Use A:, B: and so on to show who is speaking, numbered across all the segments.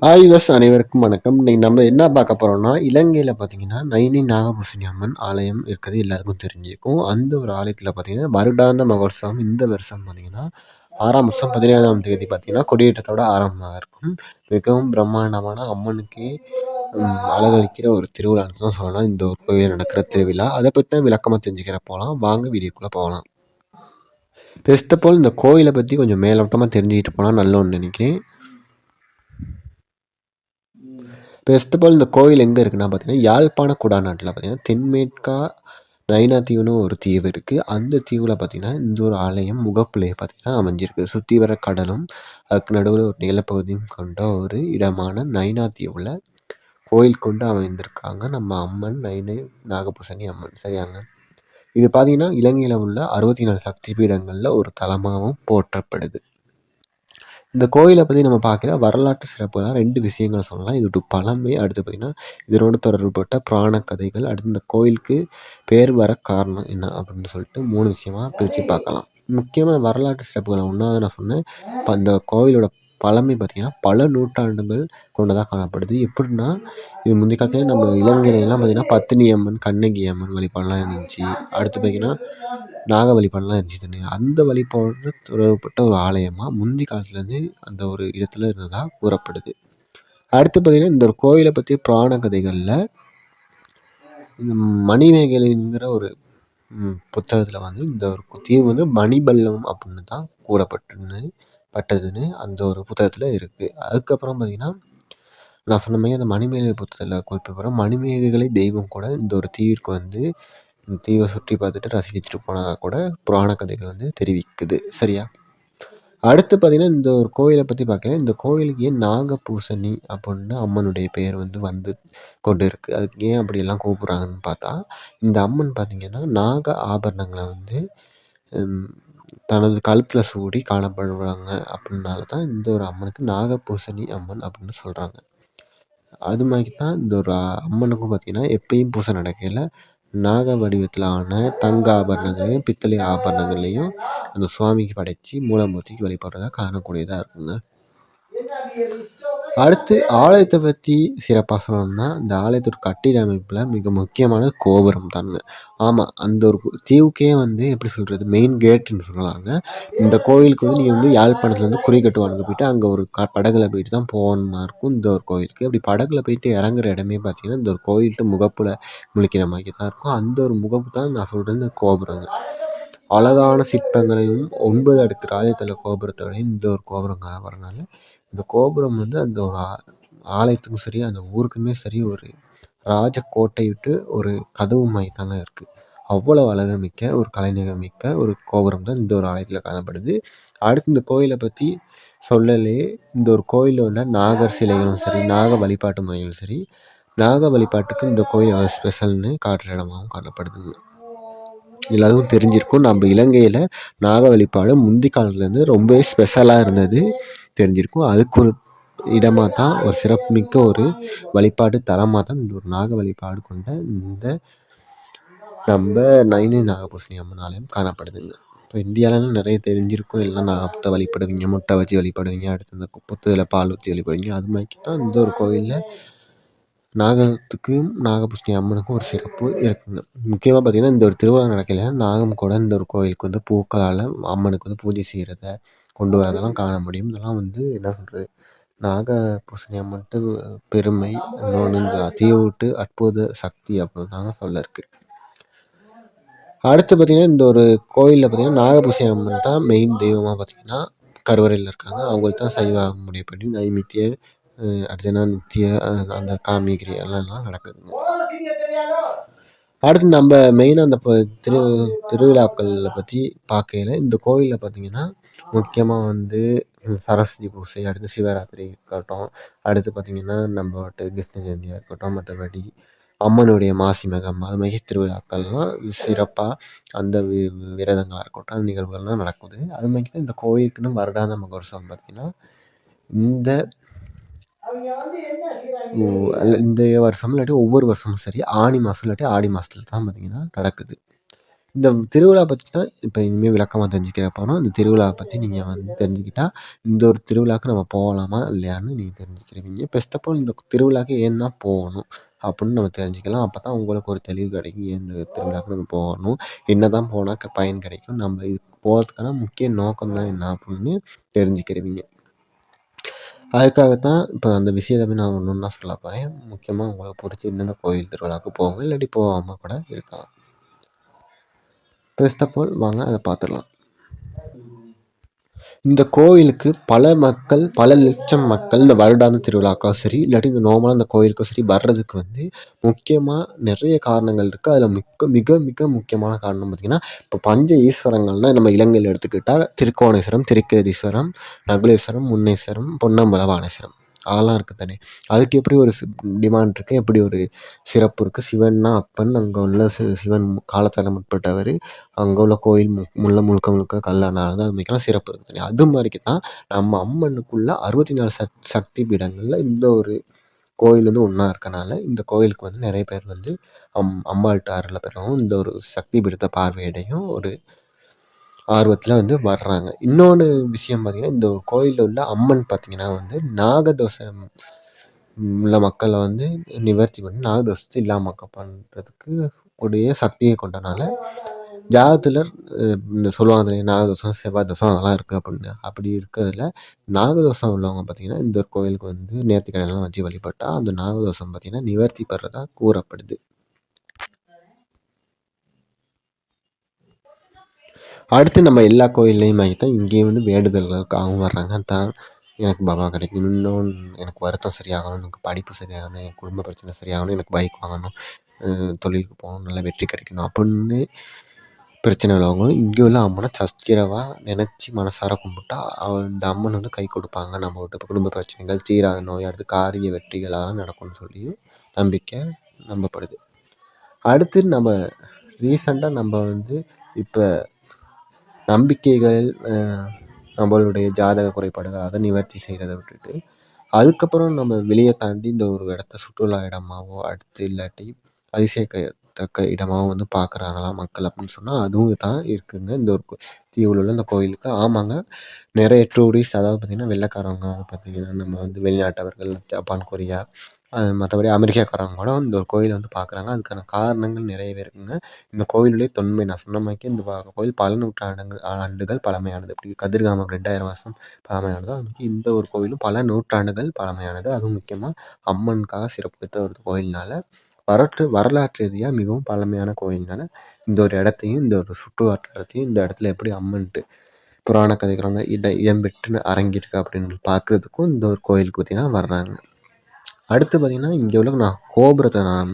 A: ஆய்வஸ் அனைவருக்கும் வணக்கம். இன்னைக்கு நம்ம என்ன பார்க்க போறோம்னா, இலங்கையில பார்த்தீங்கன்னா, நைனி நாகபூசணி அம்மன் ஆலயம் இருக்கிறது எல்லாருக்கும் தெரிஞ்சிருக்கும். அந்த ஒரு ஆலயத்தில பார்த்தீங்கன்னா, வருடாந்த மகோத்சவம் இந்த வருஷம் பார்த்தீங்கன்னா, 6ஆம் மாசம் 17ஆம் தேதி பார்த்தீங்கன்னா, கொடியேற்றத்தோட ஆரம்பமாக இருக்கும். மிகவும் பிரம்மாண்டமான அம்மனுக்கே அழகளிக்கிற ஒரு திருவிழான்னு தான் சொல்லலாம். இந்த ஒரு கோயிலில் நடக்கிற திருவிழா. அதை பத்தின விளக்கமா தெரிஞ்சுக்கிற போலாம். வாங்க வீடியோக்குள்ள போகலாம். ஃபர்ஸ்ட் ஆஃப் ஆல் இந்த கோயிலை பற்றி கொஞ்சம் மேலோட்டமாக தெரிஞ்சுக்கிட்டு போனால் நல்லோன்னு நினைக்கிறேன். ஃபர்ஸ்ட் ஆஃப் ஆல் இந்த கோயில் எங்கே இருக்குன்னா பார்த்தீங்கன்னா, யாழ்ப்பாண குடாநாட்டில் பார்த்தீங்கன்னா, தென்மேற்கா நைனா தீவுன்னு ஒரு தீவு இருக்குது. அந்த தீவில் பார்த்தீங்கன்னா, இந்த ஒரு ஆலயம் முகப்புலேயே பார்த்தீங்கன்னா அமைஞ்சிருக்கு. சுற்றி வர கடலும் அதுக்கு நடுவில் ஒரு நிலப்பகுதியும் கொண்ட ஒரு இடமான நைனா தீவில் கோயில் கொண்டு அமைந்திருக்காங்க நம்ம அம்மன் நைனை நாகபூசணி அம்மன். சரியாங்க. இது பார்த்தீங்கன்னா, இலங்கையில் உள்ள 64 சக்தி பீடங்களில் ஒரு தலமாகவும் போற்றப்படுது. இந்த கோயிலை பற்றி நம்ம பார்க்குற வரலாற்று சிறப்புலாம் 2 விஷயங்கள் சொல்லலாம். இதோட பழமை, அடுத்து பார்த்திங்கன்னா இதனோடு தொடர்புபட்ட புராண கதைகள், அடுத்து இந்த கோயிலுக்கு பேர் வர காரணம் என்ன அப்படின்னு சொல்லிட்டு 3 விஷயமாக பிரித்து பார்க்கலாம். முக்கியமான வரலாற்று சிறப்புகளை ஒன்றாவது நான் சொன்னேன். இப்போ அந்த கோயிலோட பழமை பார்த்திங்கன்னா பல நூற்றாண்டுகள் கொண்டதாக காணப்படுது. எப்படின்னா, இது முந்தைய காலத்தில் நம்ம இலங்கையிலலாம் பார்த்திங்கன்னா பத்தினி அம்மன், கண்ணகி அம்மன் வழிபாடெலாம் இருந்துச்சு. அடுத்து பார்த்திங்கன்னா நாக வழிபாடெலாம் இருந்துச்சு. அந்த வழிபாடு தொடர்புப்பட்ட ஒரு ஆலயமாக முந்தி காலத்துலேருந்து அந்த ஒரு இடத்துல இருந்ததாக கூறப்படுது. அடுத்து பார்த்திங்கன்னா, இந்த ஒரு கோயிலை பற்றி புராண கதைகளில் இந்த மணிமேகலைங்கிற ஒரு புத்தகத்தில் வந்து இந்த ஒரு தீவு வந்து மணிபல்லம் அப்படின்னு தான் பட்டதுன்னு அந்த ஒரு புத்தகத்தில் இருக்குது. அதுக்கப்புறம் பார்த்திங்கன்னா, நான் சொன்ன மாதிரி அந்த மணிமேகலை புத்தகத்தில் குறிப்பிடப்படுற மணிமேகலை தெய்வம் கூட இந்த ஒரு தீவிற்கு வந்து இந்த தீவை சுற்றி பார்த்துட்டு ரசிச்சுட்டு போனால் கூட புராண கதைகள் வந்து தெரிவிக்குது. சரியா? அடுத்து பார்த்திங்கன்னா, இந்த ஒரு கோயிலை பற்றி பார்க்கலாம். இந்த கோயிலுக்கு ஏன் நாகபூசணி அப்படின்னு அம்மனுடைய பெயர் வந்து கொண்டு இருக்குது. அதுக்கு ஏன் அப்படியெல்லாம் கூப்பிட்றாங்கன்னு பார்த்தா, இந்த அம்மன் பார்த்திங்கன்னா நாக ஆபரணங்களை வந்து தனது கழுத்தில் சூடி காணப்படுறாங்க. அப்படின்னால தான் இந்த ஒரு அம்மனுக்கு நாகபூசணி அம்மன் அப்படின்னு சொல்கிறாங்க. அது மாதிரி தான் இந்த ஒரு அம்மனுக்கும் பார்த்திங்கன்னா எப்பயும் பூசை நடக்கையில் நாக வடிவத்தில் ஆன தங்க ஆபரணங்களையும் பித்தளை ஆபரணங்களையும் அந்த சுவாமிக்கு படைச்சி மூலமூர்த்திக்கு வழிபடுறதா காணக்கூடியதாக இருக்குங்க. அடுத்து ஆலயத்தை பற்றி சிறப்பாக சொல்லணும்னா, இந்த ஆலயத்தோட கட்டிட அமைப்பில் மிக முக்கியமான கோபுரம் தாங்க. ஆமாம், அந்த ஒரு தீவுக்கே வந்து எப்படி சொல்கிறது, மெயின் கேட்டுன்னு சொல்லலாங்க. இந்த கோயிலுக்கு வந்து நீங்கள் வந்து யாழ்ப்பாணத்துலேருந்து குறிக்கட்டுவானுக்கு போயிட்டு அங்கே ஒரு படகுல போயிட்டு தான் போகணுமா இருக்கும் இந்த ஒரு கோயிலுக்கு. அப்படி படகுல போயிட்டு இறங்குற இடமே பார்த்தீங்கன்னா இந்த ஒரு கோயில்கிட்ட முகப்பில் முழிக்கிற மாதிரி தான் இருக்கும். அந்த ஒரு முகப்பு தான் நான் சொல்கிறது இந்த கோபுரங்க. அழகான சிற்பங்களையும் 9 அடுக்கு ராஜதள கோபுரத்தோடையும் இந்த ஒரு கோபுரம் காணப்படுறதுனால இந்த கோபுரம் வந்து அந்த ஒரு ஆலயத்துக்கும் சரி அந்த ஊருக்குமே சரி ஒரு ராஜகோட்டை விட்டு ஒரு கதவு மாதிரி தாங்க இருக்குது. அவ்வளோ அழகுமிக்க ஒரு கலைநயம் மிக்க ஒரு கோபுரம் தான் இந்த ஒரு ஆலயத்தில் காணப்படுது. அடுத்து இந்த கோயிலை பற்றி சொல்லலே இந்த ஒரு கோயிலில் உள்ள நாகர் சிலைகளும் சரி, நாக வழிபாட்டு முறைகளும் சரி, நாக வழிபாட்டுக்கு இந்த கோயில் ஸ்பெஷல்னு காட்டுற இடமாகவும் காணப்படுதுங்க. எல்லாருக்கும் தெரிஞ்சிருக்கும், நம்ம இலங்கையில் நாக வழிபாடு முந்தி காலத்துலேருந்து ரொம்பவே ஸ்பெஷலாக இருந்தது தெரிஞ்சிருக்கும். அதுக்கு ஒரு இடமாக தான் ஒரு சிறப்புமிக்க ஒரு வழிபாடு தலமாக தான் இந்த ஒரு நாக வழிபாடு கொண்ட இந்த நம்ம நைனி நாகபூசணி அம்மன் ஆலயம் காணப்படுதுங்க. இப்போ இந்தியாவிலன்னு நிறைய தெரிஞ்சிருக்கும், எல்லாம் நாகத்தை வழிபடுவீங்க, முட்டை வச்சு வழிபடுவீங்க, அடுத்து இந்த புத்தத்தில் பால் ஊற்றி வழிபடுவீங்க. அது மாதிரி தான் இந்த ஒரு கோவிலில் நாகத்துக்கும் நாகபூசணி அம்மனுக்கும் ஒரு சிறப்பு இருக்குங்க. முக்கியமாக பார்த்திங்கன்னா, இந்த ஒரு திருவிழா நடக்கலைன்னா நாகம் கூட இந்த ஒரு கோயிலுக்கு வந்து பூக்களால் அம்மனுக்கு வந்து பூஜை செய்கிறத கொண்டு வரதெல்லாம் காண முடியும். இதெல்லாம் வந்து என்ன சொல்கிறது, நாகபூசணி அம்மன்ட்டு பெருமை, இன்னொன்று இந்த தீவுட்டு அற்புத சக்தி அப்படின்னு தாங்க சொல்ல இருக்குது. அடுத்து பார்த்திங்கன்னா, இந்த ஒரு கோயிலில் பார்த்திங்கன்னா நாகபூசணி அம்மன் தான் மெயின் தெய்வமாக பார்த்திங்கன்னா கருவறையில் இருக்காங்க. அவங்களுக்கு தான் சைவ முறைப்படி நைமித்திய அடுத்தனா நித்திய அந்த காமிகிரி எல்லாம் நடக்குதுங்க. அடுத்து நம்ம மெயினாக அந்த திருவிழாக்களில் பற்றி பார்க்கையில் இந்த கோயிலில் பார்த்திங்கன்னா முக்கியமாக வந்து சரஸ்வதி பூஜை, அடுத்து சிவராத்திரி இருக்கட்டும், அடுத்து பார்த்திங்கன்னா நம்ம கிருஷ்ண ஜெயந்தியாக இருக்கட்டும், மற்றபடி அம்மனுடைய மாசி மகம் அது மாதிரி திருவிழாக்கள்லாம் சிறப்பாக அந்த விரதங்களாக இருக்கட்டும், அந்த நிகழ்வுகள்லாம் நடக்குது. அது மாதிரி தான் இந்த கோயிலுக்குன்னு வருடாந்த மகோத்சவம் பார்த்திங்கன்னா இந்த வருஷம் இல்லாட்டி ஒவ்வொரு வருஷமும் சரி ஆனி மாதம் இல்லாட்டி ஆடி மாதத்துல தான் பார்த்திங்கன்னா நடக்குது. இந்த திருவிழா பற்றி தான் இப்போ இனிமேல் விளக்கமாக தெரிஞ்சுக்கிற போகிறோம். இந்த திருவிழாவை பற்றி நீங்கள் வந்து தெரிஞ்சுக்கிட்டா இந்த ஒரு திருவிழாவுக்கு நம்ம போகலாமா இல்லையான்னு நீங்கள் தெரிஞ்சுக்கிடுவீங்க. ஃபர்ஸ்ட் ஆஃப் ஆல் இந்த திருவிழாவுக்கு ஏன் தான் போகணும் அப்படின்னு நம்ம தெரிஞ்சுக்கலாம். அப்போ தான் உங்களுக்கு ஒரு தெளிவு கிடைக்கும். ஏன் இந்த திருவிழாவுக்கு நம்ம போகணும், என்ன தான் போனால் பயன் கிடைக்கும், நம்ம இதுக்கு போகிறதுக்கான முக்கிய நோக்கம் தான் என்ன அப்படின்னு தெரிஞ்சுக்கிடுவீங்க. அதுக்காகத்தான் இப்போ அந்த விஷயத்தை நான் ஒன்று ஒன்றா சொல்ல போகிறேன். முக்கியமாக உங்களுக்கு பிடிச்சி என்னென்ன கோயில் திருவிழாவுக்கு போங்க, இல்லாட்டி போகாமல் கூட இருக்கலாம். ஃபர்ஸ்ட் ஆஃப் ஆல் வாங்க அதை பார்த்துடலாம். இந்த கோயிலுக்கு பல லட்சம் மக்கள் இந்த வருடாந்த திருவிழாக்கா சரி, இல்லாட்டி இந்த நார்மலாக இந்த கோயிலுக்கும் சரி வர்றதுக்கு வந்து முக்கியமாக நிறைய காரணங்கள் இருக்குது. அதில் மிக மிக முக்கியமான காரணம் பார்த்திங்கன்னா, இப்போ பஞ்ச ஈஸ்வரங்கள்னால் நம்ம இலங்கையில் எடுத்துக்கிட்டால் திருக்கோணேஸ்வரம், திருக்கேதீஸ்வரம், நகுலேஸ்வரம், முன்னேஸ்வரம், பொன்னம்பல வாணேஸ்வரம் அதெல்லாம் இருக்குது தானே. அதுக்கு எப்படி ஒரு டிமாண்ட் இருக்குது, எப்படி ஒரு சிறப்பு இருக்குது. சிவன்னா அப்பன், அங்கே உள்ள சிவன் காலத்தால் முற்பட்டவர், அங்கே உள்ள கோயில் முழுக்க கல்லானானது, அது மாதிரிலாம் சிறப்பு இருக்குது தானே. அது மாதிரிக்கு தான் நம்ம அம்மனுக்குள்ள 64 சக்தி பீடங்களில் இந்த ஒரு கோயில் வந்து ஒன்றா இருக்கனால இந்த கோயிலுக்கு வந்து நிறைய பேர் வந்து அம்பாள்கிட்ட அருளை பெறவும் இந்த ஒரு சக்தி பீடத்தை பார்வையிடையும் ஒரு ஆர்வத்தில் வந்து வர்றாங்க. இன்னொன்று விஷயம் பார்த்திங்கன்னா, இந்த ஒரு கோயிலில் உள்ள அம்மன் பார்த்திங்கன்னா வந்து நாகதோஷம் உள்ள மக்களை வந்து நிவர்த்தி பண்ணி நாகதோஷத்தை இல்லாமல் பண்ணுறதுக்கு உடைய சக்தியை கொண்டனால ஜாதகத்தில் இந்த சொல்லுவாங்க நாகதோஷம், செவ்வாய் தோஷம் அதெல்லாம் இருக்குது அப்படின்னு. அப்படி இருக்கிறதுல நாகதோஷம் உள்ளவங்க பார்த்திங்கன்னா இந்த ஒரு கோயிலுக்கு வந்து நேர்த்திக்கடன்லாம் வச்சு வழிபட்டால் அந்த நாகதோஷம் பார்த்திங்கன்னா நிவர்த்தி பெறதா கூறப்படுது. அடுத்து நம்ம எல்லா கோயில்லையும் தான் இங்கேயும் வந்து வேண்டுதல்களுக்காகவும் வர்றாங்க. தான் எனக்கு பாபா கிடைக்கும், இன்னும் எனக்கு வருத்தம் சரியாகணும், எனக்கு படிப்பு சரியாகணும், என் குடும்ப பிரச்சனை சரியாகணும், எனக்கு பைக் வாங்கணும், தொழிலுக்கு போகணும், நல்லா வெற்றி கிடைக்கணும் அப்படின்னு பிரச்சனை உள்ளவங்களும் இங்கே உள்ள அம்மனை சஸ்திரவாக நினச்சி மனசார கும்பிட்டா இந்த அம்மன் வந்து கை கொடுப்பாங்க. நம்ம விட்டு குடும்ப பிரச்சனைகள் தீராத நோய், அடுத்து காரிய வெற்றிகள் அதெல்லாம் நடக்கும்னு சொல்லி நம்பிக்கை நம்பப்படுது. அடுத்து நம்ம ரீசண்டாக நம்ம வந்து இப்போ நம்பிக்கைகள், நம்மளுடைய ஜாதக குறைபாடுகள் அதை நிவர்த்தி செய்கிறத விட்டுட்டு அதுக்கப்புறம் நம்ம வெளியே தாண்டி இந்த ஒரு இடத்த சுற்றுலா இடமாவோ அடுத்து இல்லாட்டி அதிசயத்தக்க இடமாவோ வந்து பார்க்குறாங்களாம் மக்கள் அப்படின்னு சொன்னால் அதுவும் தான் இருக்குதுங்க இந்த ஒரு தீவில் உள்ள இந்த கோயிலுக்கு. ஆமாங்க, நிறைய டூரிஸ்ட், அதாவது பார்த்திங்கன்னா வெள்ளைக்காரவங்க, பார்த்திங்கன்னா நம்ம வந்து வெளிநாட்டவர்கள், ஜப்பான், கொரியா, மற்றபடி அமெரிக்காக்காரங்க கூட இந்த ஒரு கோயிலை வந்து பார்க்குறாங்க. அதுக்கான காரணங்கள் நிறையவே இருக்குங்க. இந்த கோயிலுடைய தொன்மை நான் சொன்ன மாதிரிக்கே இந்த கோயில் பல ஆண்டுகள் பழமையானது. இப்படி கதிர்காமம் 2000 வருஷம் பழமையானது. அதுக்கு இந்த ஒரு கோயிலும் பல நூற்றாண்டுகள் பழமையானது. அதுவும் முக்கியமாக அம்மனுக்காக சிறப்பு பெற்ற ஒரு கோயில்னால வரலாற்று ரீதியாக மிகவும் பழமையான கோயில்னால இந்த ஒரு இடத்தையும் இந்த ஒரு சுற்று வட்டாரத்தையும் இந்த இடத்துல எப்படி அம்மன்ட்டு புராண கதைகளான இடம்பெற்று அரங்கியிருக்கு அப்படின்னு பார்க்குறதுக்கும் இந்த ஒரு கோயிலுக்கு பார்த்திங்கன்னா வர்றாங்க. அடுத்து பார்த்திங்கன்னா இங்கே உள்ள நான் கோபுரத்தை நான்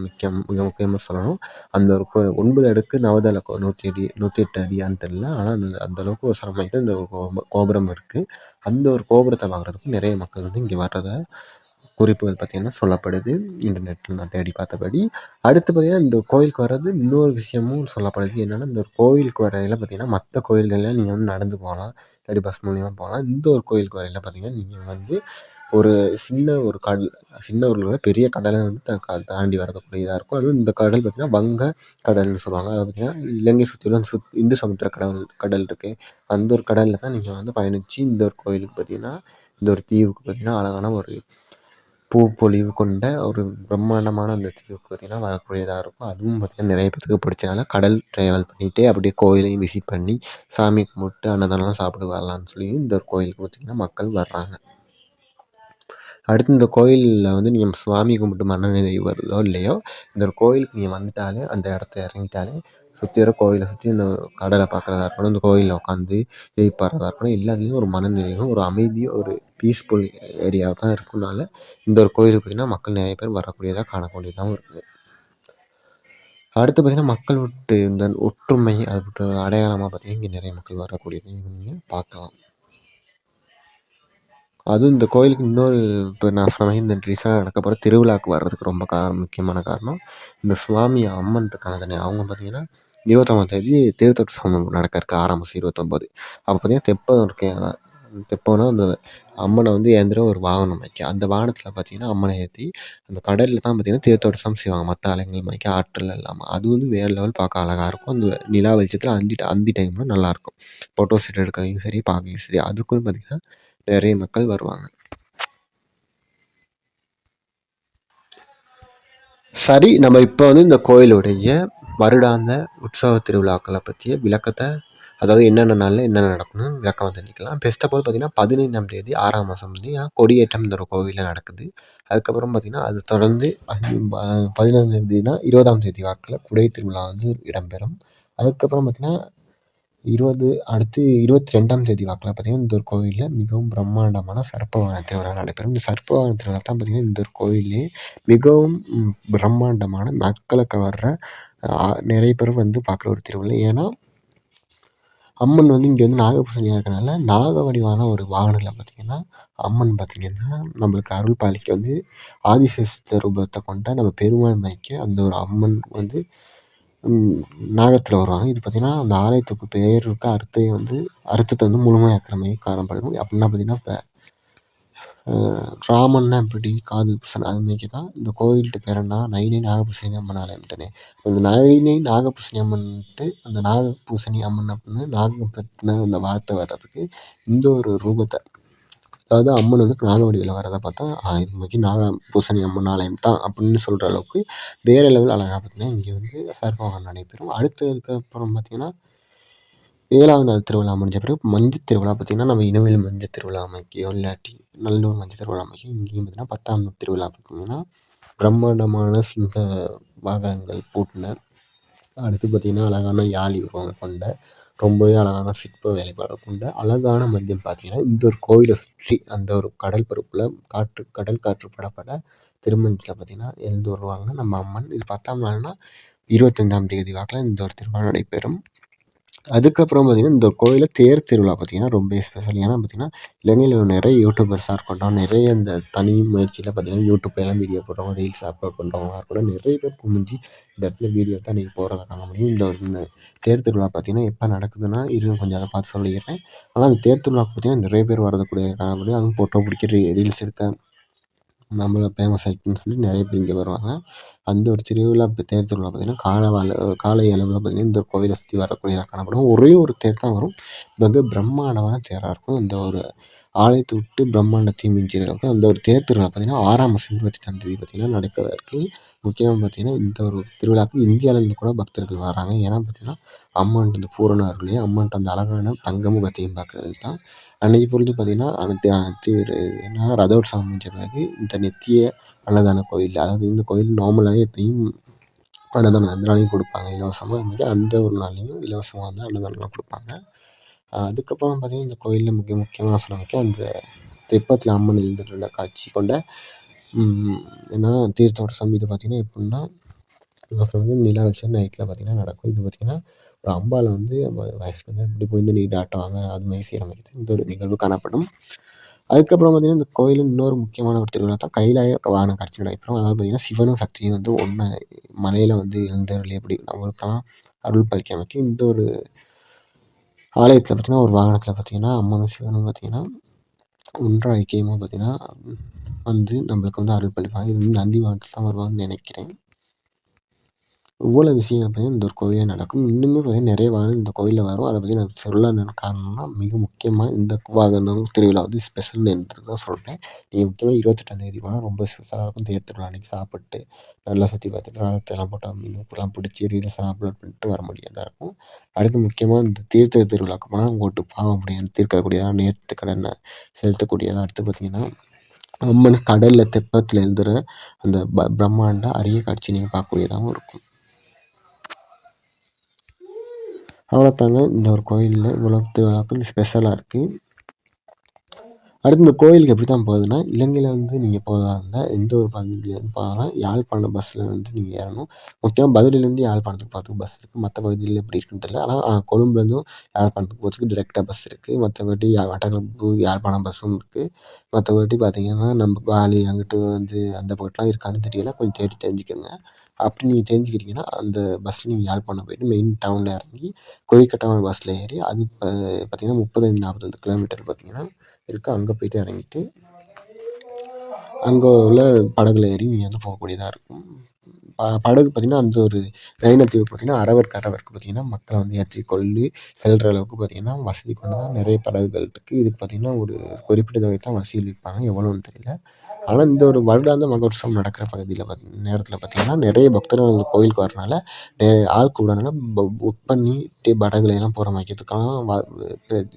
A: மிக முக்கியமாக சொல்லணும். அந்த ஒரு 9 அடுக்கு நவதள 108 அடியான்னு தெரியல, ஆனால் அந்தளவுக்கு ஒரு சமயத்தில் இந்த ஒரு கோபுரம் இருக்குது. அந்த ஒரு கோபுரத்தை பார்க்குறதுக்கும் நிறைய மக்கள் வந்து இங்கே வர்றதை குறிப்புகள் பார்த்திங்கன்னா சொல்லப்படுது இன்டர்நெட்டில் நான் தேடி பார்த்தபடி. அடுத்து பார்த்திங்கன்னா இந்த கோயிலுக்கு வர்றது இன்னொரு விஷயமும் சொல்லப்படுது. என்னென்னா இந்த ஒரு கோயிலுக்கு வரையில் பார்த்திங்கன்னா மற்ற கோயில்களில் நீங்கள் வந்து நடந்து போகலாம், இல்லாட்டி பஸ் மூலியமாக போகலாம். இந்த ஒரு கோயிலுக்கு வரையில் பார்த்திங்கன்னா நீங்கள் வந்து ஒரு சின்ன ஒரு பெரிய கடலை வந்து தாண்டி வரக்கூடியதாக இருக்கும். அதுவும் இந்த கடல் பார்த்திங்கன்னா வங்க கடல்னு சொல்லுவாங்க. அதை பார்த்திங்கன்னா இலங்கை சுற்றிலும் இந்து சமுத்திர கடல் இருக்குது. அந்த ஒரு கடலில் தான் நீங்கள் வந்து பயணித்து இந்த ஒரு கோயிலுக்கு பார்த்திங்கன்னா இந்த ஒரு தீவுக்கு பார்த்திங்கன்னா அழகான ஒரு பூப்பொழிவு கொண்ட ஒரு பிரம்மாண்டமான அந்த தீவுக்கு பார்த்திங்கன்னா வரக்கூடியதாக இருக்கும். அதுவும் பார்த்திங்கன்னா நிறைய பேருக்கு பிடிச்சனால கடல் ட்ராவல் பண்ணிகிட்டே அப்படியே கோயிலையும் விசிட் பண்ணி சாமி கும்பிட்டு அன்னதானம்லாம் சாப்பிட்டு வரலான்னு சொல்லி இந்த ஒரு கோயிலுக்கு பார்த்திங்கன்னா மக்கள் வர்றாங்க. அடுத்து இந்த கோயிலில் வந்து நீங்கள் சுவாமி கும்பிட்டு மனநிறைவு வருதோ இல்லையோ, இந்த ஒரு கோயிலுக்கு நீங்கள் வந்துட்டாலே அந்த இடத்த இறங்கிட்டாலே சுற்றி வர கோயிலை சுற்றி இந்த கடலை பார்க்குறதா இருக்கட்டும், இந்த கோயிலில் உட்காந்து எய்ப்பாடுறதா இருக்கட்டும், எல்லாத்துலேயும் ஒரு மனநிறைவும் ஒரு அமைதியும் ஒரு பீஸ்ஃபுல் ஏரியாவாக தான் இருக்குனால இந்த ஒரு கோயிலுக்கு பார்த்திங்கன்னா மக்கள் நிறைய பேர் வரக்கூடியதாக காணக்கூடியதாகவும் இருக்குது. அடுத்து பார்த்திங்கன்னா மக்கள் விட்டு இந்த ஒற்றுமை அதை விட்டு அடையாளமாக பார்த்திங்கன்னா இங்கே நிறைய மக்கள் வரக்கூடியதையும் நீங்கள் பார்க்கலாம். அதுவும் இந்த கோயிலுக்கு இன்னொரு இப்போ நான் சொன்ன மாதிரி இந்த ரீசெண்டாக நடக்க போகிற திருவிழாவுக்கு வர்றதுக்கு ரொம்ப முக்கியமான காரணம் இந்த சுவாமி அம்மன் இருக்காங்க தானே, அவங்க பார்த்திங்கன்னா 29ஆம் தேதி திருத்தொற்று சமம் நடக்க இருக்குது, 6 மாதம் 29. அப்போ பார்த்திங்கன்னா தெப்பம்னா அந்த அம்மனை வந்து ஏந்திர ஒரு வாகனம் வைக்க, அந்த வாகனத்தில் பார்த்தீங்கன்னா அம்மனை ஏற்றி அந்த கடலில் தான் பார்த்தீங்கன்னா தேரோட்டம் செய்வாங்க. மற்ற ஆலயங்கள் மாதிரிக்கு ஆற்றல் இல்லாமல் அது வந்து வேறு லெவல் பார்க்க அழகாக இருக்கும். அந்த நிலா வெளிச்சத்தில் அந்தி டைமில் நல்லாயிருக்கும். ஃபோட்டோ ஷூட் எடுக்கவும் சரி, பார்க்கவும் சரி. அதுக்கும் பார்த்தீங்கன்னா நிறைய மக்கள் வருவாங்க. சரி, நம்ம இப்போ வந்து இந்த கோயிலுடைய வருடாந்த உற்சவ திருவிழாக்களை பற்றிய விளக்கத்தை, அதாவது என்னென்ன நாளில் என்னென்ன நடக்கணும்னு விளக்கம் தெரிஞ்சுக்கலாம். ஃபர்ஸ்ட் ஆஃப் ஆல் பார்த்தீங்கன்னா 15ஆம் தேதி 6ஆம் மாதம் வந்து கொடியேற்றம் இந்த ஒரு கோவிலில் நடக்குது. அதுக்கப்புறம் பார்த்தீங்கன்னா அது தொடர்ந்து 15ஆம் தேதினா 20ஆம் தேதி வாக்கில் குடை திருவிழா வந்து இடம்பெறும். அதுக்கப்புறம் பார்த்தீங்கன்னா அடுத்து 22ஆம் தேதி வாக்கில் பார்த்தீங்கன்னா இந்த ஒரு கோவிலில் மிகவும் பிரம்மாண்டமான சர்ப்பவாகன திருவிழா நடைபெறும். இந்த சர்ப்பவாகன திருவிழா தான் பார்த்தீங்கன்னா இந்த ஒரு கோவிலே மிகவும் பிரம்மாண்டமான மக்களை கவர்ற நிறைய பேர் வந்து பார்க்குற ஒரு திருவிழா. ஏன்னா அம்மன் வந்து இங்கே வந்து நாகபூசணியாக இருக்கனால நாக வடிவான ஒரு வாகனத்தில் பார்த்திங்கன்னா அம்மன் பார்த்திங்கன்னா நம்மளுக்கு அருள் பாலிக்க வந்து ஆதிசேஷ ரூபத்தை கொண்ட நம்ம பெருமாள் மைக்க அந்த ஒரு அம்மன் வந்து நாகத்தில் வருவாங்க. இது பார்த்திங்கன்னா அந்த ஆலயத்துக்கு பெயர் இருக்க அர்த்தத்தை வந்து முழுமையாக்குற மாதிரி காணப்படும். அப்படின்னா பார்த்திங்கன்னா இப்போ ராமன்னா எப்படி காது பூசன் அதுமாரிக்கு தான் இந்த கோயில்கிட்ட பேர் என்ன நைனை நாகபூசணி அம்மன் ஆலயம்ட்டனே. அந்த நைனை நாகபூசணி அம்மன்ட்டு அந்த நாகபூசணி அம்மன் அப்படின்னு நாகம் பற்றின அந்த வார்த்தை வர்றதுக்கு இந்த ஒரு ரூபத்தை, அதாவது அம்மன் வந்து நாக வடிவில் வரதை பார்த்தா இது மாதிரி நாகபூசணி அம்மன் ஆலயம் தான் அப்படின்னு சொல்கிற அளவுக்கு வேறு லெவல் அழகாக பார்த்தீங்கன்னா இங்கே வந்து சர்ப்பவாகனம் நடைபெறும். அதுக்கப்புறம் பார்த்திங்கன்னா 7ஆவது நாள் திருவிழா முடிஞ்ச பிறகு மஞ்சள் திருவிழா பார்த்திங்கன்னா நம்ம இனவேல் மஞ்சள் திருவிழா அமைக்கையோ இல்லாட்டி நல்லூர் மஞ்சள் திருவிழா அமைக்கோ இங்கேயும் பார்த்திங்கன்னா 10ஆம் நாள் திருவிழா பார்த்திங்கன்னா பிரம்மாண்டமான சிங்க வாகனங்கள் பூட்டின, அடுத்து பார்த்திங்கன்னா அழகான யாழி உருவங்கள் கொண்ட ரொம்பவே அழகான சிற்ப வேலைப்பாடு கொண்ட அழகான மஞ்சள் பார்த்திங்கன்னா இந்த ஒரு கோயிலை சுற்றி அந்த ஒரு கடல் பரப்பில் கடல் காற்று படப்பட திருமஞ்சத்தில் பார்த்திங்கன்னா எழுந்து வருவாங்க நம்ம அம்மன். இது 10ஆம் நாள்னா 25ஆம் தேதி வாக்கில் இந்த ஒரு திருவிழா நடைபெறும். அதுக்கப்புறம் பார்த்திங்கன்னா இந்த கோயிலில் தேர் திருவிழா பார்த்திங்கன்னா ரொம்ப ஸ்பெஷல். ஏன்னா பார்த்திங்கன்னா இலங்கையில் நிறைய யூடியூபர்ஸாக இருக்கட்டும், நிறைய இந்த தனி முயற்சியில் பார்த்திங்கன்னா யூடியூப்லாம் வீடியோ போடுறவங்க, ரீல்ஸ் அப்லோட் பண்ணுறவங்களா இருக்கட்டும், நிறைய பேர் குமிஞ்சு இந்த இடத்துல வீடியோ எடுத்தால் நீங்கள் போகிறத காண முடியும். இந்த தேர் திருவிழா பார்த்திங்கன்னா எப்போ நடக்குதுன்னா இருங்க கொஞ்சம் அதை பார்த்து சொல்லிடுறேன். ஆனால் அந்த தேர் திருவிழா பார்த்திங்கன்னா நிறைய பேர் வரதுக்கூடிய காண முடியும். அதுவும் ஃபோட்டோ பிடிக்க ரீல்ஸ் எடுக்க நம்மளை ஃபேமஸ் ஆகிக்குன்னு சொல்லி நிறைய பேர் இங்கே வருவாங்க. அந்த ஒரு திருவிழா தேர் திருவிழா பார்த்திங்கன்னா காலை அளவில் பார்த்திங்கன்னா இந்த கோயிலை சுற்றி வரக்கூடியதாக காணப்படும். ஒரே ஒரு தேர் தான் வரும், மிக பிரம்மாண்டமான தேராக இருக்கும். இந்த ஒரு ஆலயத்தை விட்டு பிரம்மாண்டத்தையும் மிஞ்சிருக்கும். அந்த ஒரு தேர் திருவிழா பார்த்திங்கன்னா 6ஆம் மாதம் 28ஆம் தேதி பார்த்திங்கன்னா நடக்க இருக்குது. முக்கியமாக பார்த்திங்கன்னா இந்த ஒரு திருவிழாவுக்கு இந்தியாவிலேருந்து கூட பக்தர்கள் வராங்க. ஏன்னா பார்த்திங்கன்னா அம்மன்ட்டு இந்த பூரண அருளையும் அம்மன்ட்டு அந்த அழகான தங்க முகத்தையும் பார்க்குறதுக்கு தான். அன்றைக்கி பொழுது பார்த்திங்கன்னா ரதோற்சவம் முடிஞ்ச பிறகு இந்த நித்திய அன்னதான கோயில், அதாவது இந்த கோயில் நார்மலாகவே எப்பயும் அன்னதானம் எந்த நாளையும் கொடுப்பாங்க இலவசமாக. அதுமாதிரி அந்த ஒரு நாள்லேயும் இலவசமாக வந்து அன்னதானம்லாம் கொடுப்பாங்க. அதுக்கப்புறம் பார்த்திங்கன்னா இந்த கோயிலில் முக்கியமாக சொல்ல அந்த தெப்பத்தில் அம்மன் எழுந்துள்ள காட்சி கொண்ட ஏன்னா தீர்த்தோற்சவம் இது பார்த்திங்கன்னா எப்படின்னா வந்து நிலா வச்சு நைட்டில் பார்த்திங்கன்னா நடக்கும். இது பார்த்திங்கன்னா ஒரு அம்பாவை வந்து வயசுக்கு வந்து இப்படி புரிந்து நீர் ஆட்டுவாங்க, அதுமாதிரி சீரமைக்கிறது இந்த ஒரு நிகழ்வு காணப்படும். அதுக்கப்புறம் பார்த்திங்கன்னா இந்த கோயிலில் இன்னொரு முக்கியமான ஒரு திருவிழா தான் கைலாய வாகன காட்சி நடைபெறும். அதாவது பார்த்திங்கன்னா சிவனும் சக்தியும் வந்து ஒன்று மலையில் வந்து எழுந்தருளி எப்படி நம்மளுக்கெல்லாம் அருள் பாலிக்க அமைக்க இந்த ஒரு ஆலயத்தில் பார்த்திங்கன்னா ஒரு வாகனத்தில் பார்த்திங்கன்னா அம்மனும் சிவனும் பார்த்திங்கன்னா ஒன்றாக ஐக்கியமாக பார்த்திங்கன்னா வந்து நம்மளுக்கு வந்து அருள் பாலிப்பாங்க. இது வந்து நந்தி வாகனத்தில் தான் வருவாங்கன்னு நினைக்கிறேன். இவ்வளோ விஷயங்கள் பார்த்திங்கன்னா இந்த ஒரு கோயிலில் நடக்கும். இன்னுமே பார்த்திங்கன்னா நிறைய வாகனம் இந்த கோயிலில் வரும். அதை பற்றி நான் சொல்ல காரணம்னா மிக முக்கியமாக இந்த வாகனம் திருவிழா வந்து ஸ்பெஷல்ன்றது தான் சொல்கிறேன். நீங்கள் முக்கியமாக 28ஆம் தேதி போனால் ரொம்ப ஸ்பெஷலாக இருக்கும். தேர் திருவிழா அன்றைக்கி சாப்பிட்டு நல்லா சுற்றி பார்த்துட்டு ரதத்தெல்லாம் போட்டு மீனுக்கெல்லாம் பிடிச்சி ரீல்ஸ்லாம் அப்லோட் பண்ணிட்டு வர முடியாதா இருக்கும். அடுத்து முக்கியமாக இந்த தீர்த்த திருவிழாக்கு போனால் உங்கள்கிட்ட பாவ முடியும் தீர்க்கக்கூடியதாக நேர்த்து கடனை செலுத்தக்கூடியதாக. அடுத்து பார்த்திங்கன்னா அம்மன் கடலில் தெப்பத்தில் எழுதுகிற அந்த பிரம்மாண்ட அரிய காட்சி நீங்கள் பார்க்கக்கூடியதாகவும் இருக்கும். அவ்வளோதாங்க இந்த ஒரு கோயிலில் இவ்வளோ திருவிழாக்கள் ஸ்பெஷலாக இருக்குது. அடுத்து இந்த கோயிலுக்கு எப்படி தான் போகுதுன்னா இலங்கையில் வந்து நீங்கள் போகிறதா இருந்தால் எந்த ஒரு பகுதியிலேருந்து போனால் யாழ்ப்பாணம் பஸ்ஸில் வந்து நீங்கள் ஏறணும். முக்கியமாக பதிலிலேருந்து யாழ்ப்பாணத்துக்கு போகிறதுக்கு பஸ் இருக்குது. மற்ற பகுதியில் எப்படி இருக்குன்னு தெரியல. ஆனால் கொழும்புலேருந்தும் யாழ்ப்பாணத்துக்கு போகிறதுக்கு டிரெக்டாக பஸ் இருக்குது. மற்றபடி மட்டக்களப்பு யாழ்ப்பாணம் பஸ்ஸும் இருக்குது. மற்றபடி பார்த்திங்கன்னா நம்ம காலி அங்கிட்டு வந்து அந்த போய்ட்டுலாம் இருக்கான்னு தெரியல, கொஞ்சம் தேடி தெரிஞ்சுக்கோங்க. அப்படி நீங்கள் தெரிஞ்சுக்கிட்டிங்கன்னா அந்த பஸ்ஸில் நீங்கள் யாழ்ப்பாணம் போய்ட்டு மெயின் டவுனில் இறங்கி கொடிக்கட்டமான பஸ்ஸில் ஏறி அது பார்த்திங்கன்னா 35-40 கிலோமீட்டர் பார்த்திங்கன்னா இருக்குது. அங்கே போய்ட்டு இறங்கிட்டு அங்கே உள்ள படகுல ஏறி நீங்கள் வந்து போகக்கூடியதாக இருக்கும். படகு பார்த்திங்கன்னா அந்த ஒரு நைனா தீவுக்கு பார்த்திங்கன்னா அரவருக்கு பார்த்திங்கன்னா மக்களை வந்து ஏற்றிக்கொள்ளி செல்கிற அளவுக்கு பார்த்திங்கன்னா வசதி கொண்டு தான் நிறைய படகுகள் இருக்குது. இதுக்கு பார்த்திங்கன்னா ஒரு குறிப்பிட்ட தொகை தான் வசூல் விற்பாங்க, எவ்வளோன்னு தெரியல. ஆனால் இந்த ஒரு வருடாந்த மகோற்சவம் நடக்கிற பகுதியில் நேரத்தில் பார்த்திங்கன்னா நிறைய பக்தர்கள் அந்த கோயிலுக்கு வரனால ஆள் கூடனால புக் பண்ணி படகுலாம் போகிற வைக்கிறதுக்கெல்லாம்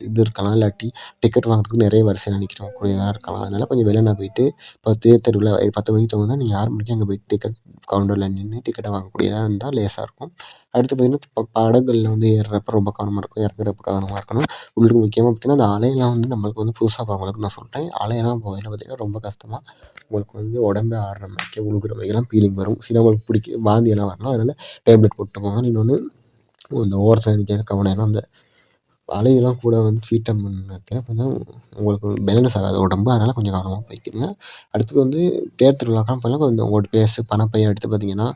A: இது இருக்கலாம். இல்லாட்டி டிக்கெட் வாங்குறதுக்கு நிறைய வரிசையில் நிற்கக்கூடியதாக இருக்கலாம். அதனால் கொஞ்சம் வெள்ளன போயிட்டு இப்போ திருவிழா 10 மணிக்கு தகுந்தா நீங்கள் 6 மணிக்கு அங்கே போய்ட்டு டிக்கெட் கவுண்டரில் நின்று டிக்கெட்டை வாங்கக்கூடியதாக இருந்தால் லேசாக இருக்கும். அடுத்து பார்த்திங்கன்னா படகுகளில் வந்து ஏறுறப்ப ரொம்ப கவனமாக இருக்கும், இறங்குறப்ப கவனமாக இருக்கணும். உள்ளுக்கு முக்கியமாக பார்த்திங்கன்னா அந்த அலையெல்லாம் வந்து நம்மளுக்கு வந்து புதுசாக போகிறவங்களுக்கு நான் சொல்கிறேன், அலையெல்லாம் போகையில் பார்த்திங்கன்னா ரொம்ப கஷ்டமாக உங்களுக்கு வந்து உடம்பே ஆடுற மாதிரிக்கே உழுகுற மாதிரிலாம் ஃபீலிங் வரும். சிலவங்களுக்கு வாந்தியெல்லாம் வரலாம். அதனால் டேப்லெட் போட்டு போங்க. இன்னொன்று இந்த ஓரத்தில் நிற்கிற கவனம், ஏன்னா அந்த அலையெல்லாம் கூட வந்து சீற்றம் வைக்கிறப்ப கொஞ்சம் உங்களுக்கு பேலன்ஸ் ஆகாது உடம்பு, அதனால் கொஞ்சம் கவனமாக போய்க்கிருங்க. அடுத்தது வந்து தேர் திருவிழாக்கெல்லாம் போகலாம் கொஞ்சம் உங்களோட பேர்ஸு பணப்பை எடுத்து பார்த்திங்கன்னா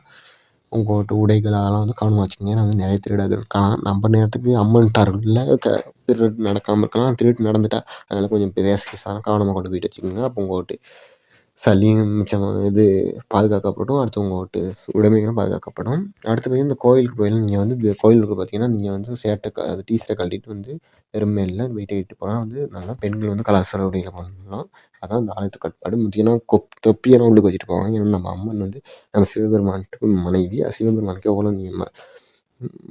A: உங்கள்கிட்ட உடைகள் அதெல்லாம் வந்து கவனமாக வச்சுக்கோங்க. ஏன்னா வந்து நிறைய திருடர்கள் இருக்கலாம். நம்ம நேரத்துக்கு அம்மன்ட்டார்களில் திருட்டு நடக்காமல் இருக்கலாம், திருட்டு நடந்துட்டா அதனால் கொஞ்சம் பேஸ் கேஸாக கவனமாக கொண்டு போய்ட்டு வச்சுக்கோங்க. அப்போ உங்கள்கிட்ட சளியும் மிச்சம் இது பாதுகாக்கப்படும். அடுத்து உங்கள்கிட்ட உடைமைகளும் பாதுகாக்கப்படும். அடுத்து பார்த்திங்கன்னா இந்த கோயிலுக்கு போயிடலாம். நீங்கள் வந்து கோயிலுக்கு பார்த்திங்கன்னா நீங்கள் வந்து அது டீஷர்ட்டை கழட்டிட்டு வந்து வெறும் மேலில் வெயிட்டை இட்டு போனால் வந்து நல்லா பெண்கள் வந்து கலாச்சார உடைகளை பண்ணலாம். அதான் இந்த ஆலயத்து கட்டுப்பாடு. முக்கியமாக தொப்பியெல்லாம் உள்ளுக்கு வச்சுட்டு போவாங்க. ஏன்னா நம்ம அம்மன் வந்து நம்ம சிவபெருமானுக்கு மனைவி, சிவபெருமானுக்கு எவ்வளோ நீங்கள்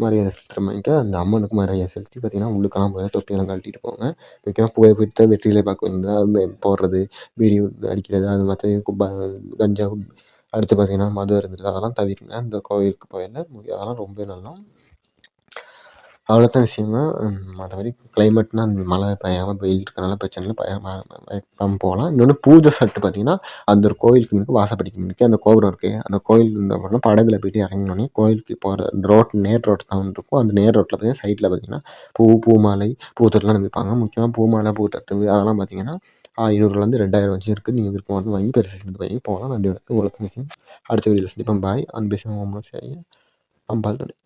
A: மரியாதை செலுத்துகிற மாதிரிக்க அந்த அம்மனுக்கு மரியாதை செலுத்தி பார்த்திங்கன்னா உள்ளுக்கெல்லாம் போய் தொப்பியெல்லாம் கழட்டிட்டு போங்க. முக்கியமாக புகைப்பிடித்த வெற்றிலை பாக்கு வந்து போடுறது, பீடி அடிக்கிறது, அது மற்ற கஞ்சா, அடுத்து பார்த்திங்கன்னா மது அருந்துறது அதெல்லாம் தவிர்ங்க இந்த கோவிலுக்கு போயில. அதெல்லாம் ரொம்ப நல்லா. அவ்வளோதான் விஷயங்க. மற்றபடி கிளைமேட்னால் அந்த மழை பெய்யாமல் வெயில் இருக்கனால பிரச்சனை இல்லை, போகலாம். இன்னொன்று பூஜை சட்டு பார்த்திங்கன்னா அந்த ஒரு கோயிலுக்கு முன்னுக்கு வாசப்படிக்கு முன்னுக்கு அந்த கோபுரம் இருக்குது. அந்த கோயில் இருந்த படகுல போய்ட்டு இறங்கினோடனே கோயிலுக்கு போகிற நேர் ரோட் தான் இருக்கும். அந்த நேர் ரோட்டில் பார்த்திங்கன்னா சைடில் பார்த்திங்கன்னா பூ மாலை பூத்தட்டுலாம் விற்பாங்க. முக்கியமாக பூ மாலை பூத்தட்டு அதெல்லாம் பார்த்திங்கன்னா 500லேருந்து 2000 வரைக்கும் இருக்குது. நீங்கள் விருப்பம் வந்து வாங்கி பெருசு சேர்ந்து வாங்கி போகலாம். நன்றி வணக்கம். உங்களுக்கு விஷயம் அடுத்த வீடியோவில் சந்திப்போம். பாய். அன்பு விஷயம் அம்பாள் துணை.